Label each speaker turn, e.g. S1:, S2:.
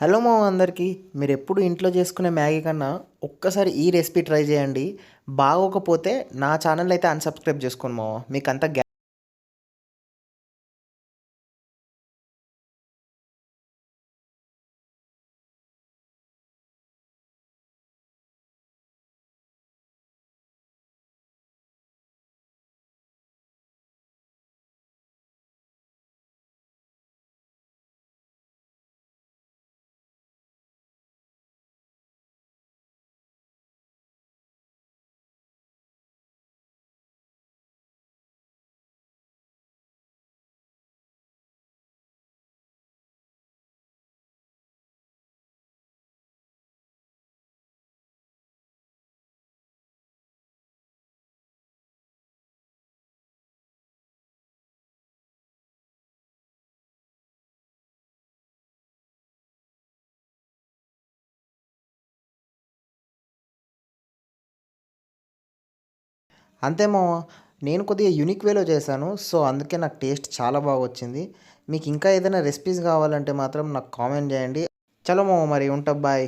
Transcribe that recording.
S1: Hello మామ అందరికీ. మీరెప్పుడు ఇంట్లో చేసుకునే మ్యాగీ కన్నా ఒక్కసారి ఈ రెసిపీ ట్రై చేయండి. బాగోకపోతే నా ఛానల్ అయితే అన్‌సబ్స్క్రైబ్ చేసుకోండి మామ. మీకంతా అంతే మామ. నేను కొద్దిగా యూనిక్ వేలో చేశాను. సో, అందుకే నాకు టేస్ట్ చాలా బాగొచ్చింది. మీకు ఇంకా ఏదైనా రెసిపీస్ కావాలంటే మాత్రం నాకు కామెంట్ చేయండి. చలో మామ మరి ఉంటా. బాయ్.